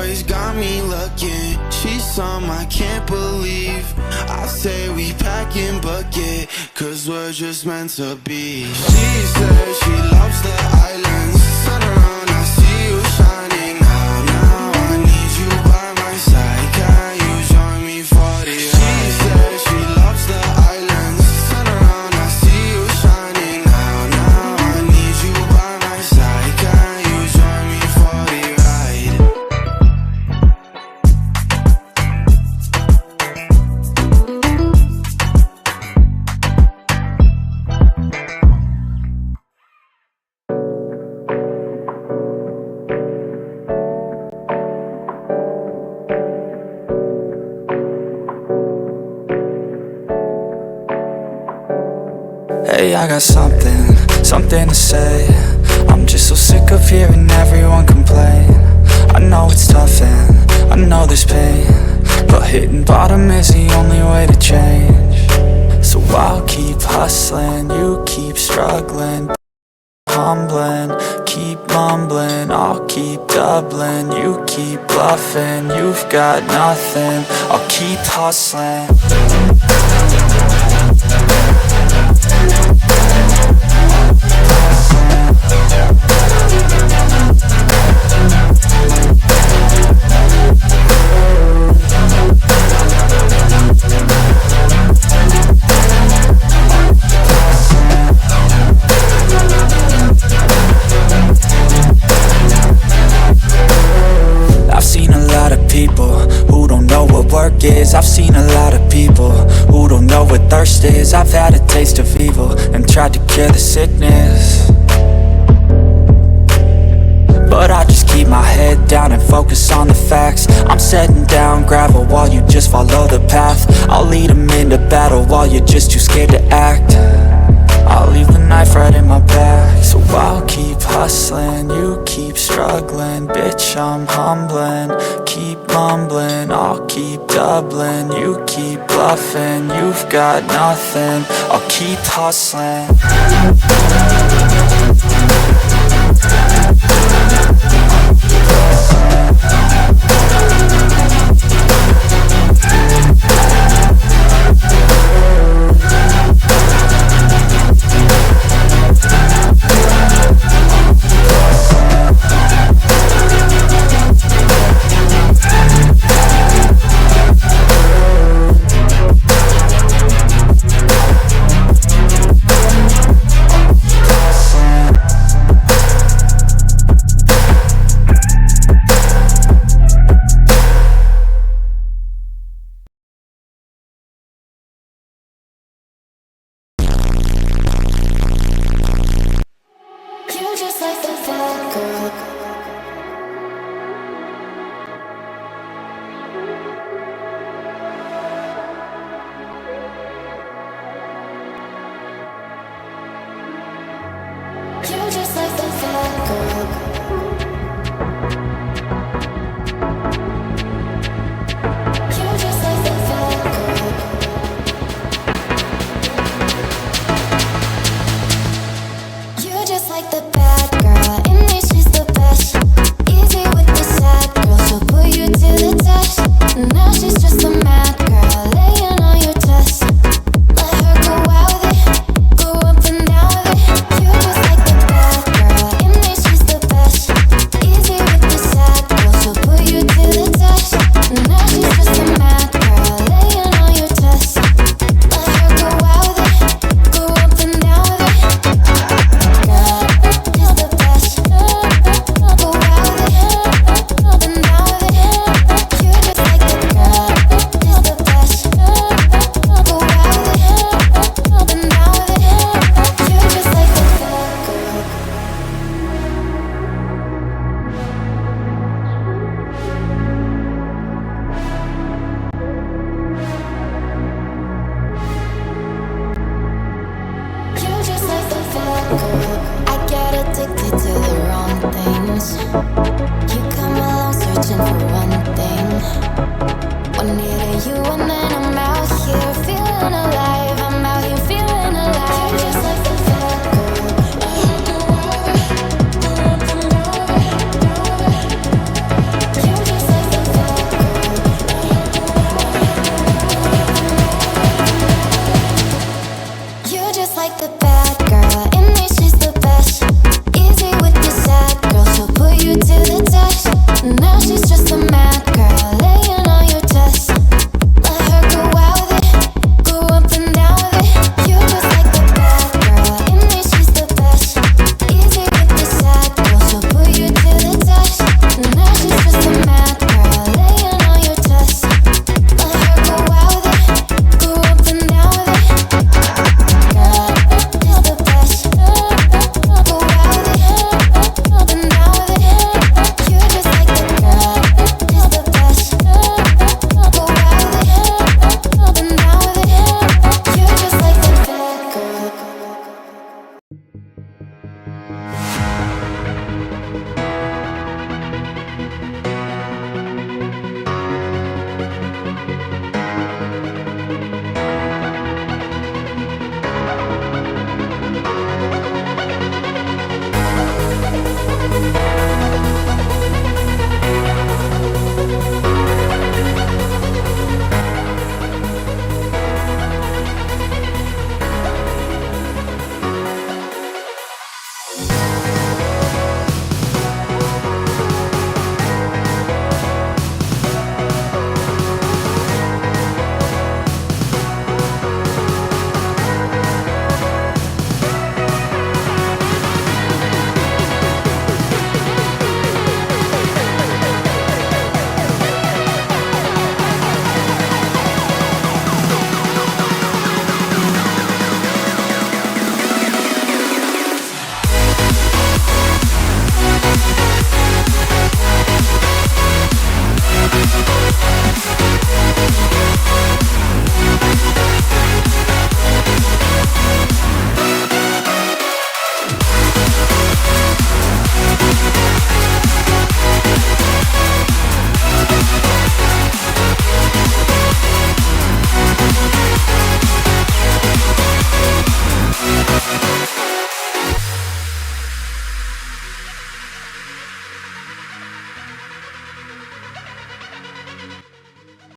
boys got me looking. She's some I can't believe. I say we packing bucket, cause we're just meant to be. She says she loves the islands. Turn around, I see you shining. Now I need you by my side. Can you join me for the ride? She says she loves the islands. Turn around, I see you shining. Now I need you by my side. Can you join me for the ride? Hey, I got something to say. I'm just so sick of hearing everyone complain. I know it's tough and I know there's pain, but hitting bottom is the only way to change. So I'll keep hustling, you keep struggling, humbling, keep mumbling, I'll keep doubling, you keep bluffing, you've got nothing, I'll keep hustling. I've seen a lot of people who don't know what work is. I've seen a lot of people who don't know what thirst is. I've had a taste of evil and tried to cure the sickness, but I just keep my head down and focus on the facts. I'm setting down gravel while you just follow the path. I'll lead them into battle while you're just too scared to act. I'll leave the knife right in my back. So I'll keep hustling, you keep struggling. Bitch, I'm humbling, keep mumbling, I'll keep doubling, you keep bluffing, you've got nothing, I'll keep hustling.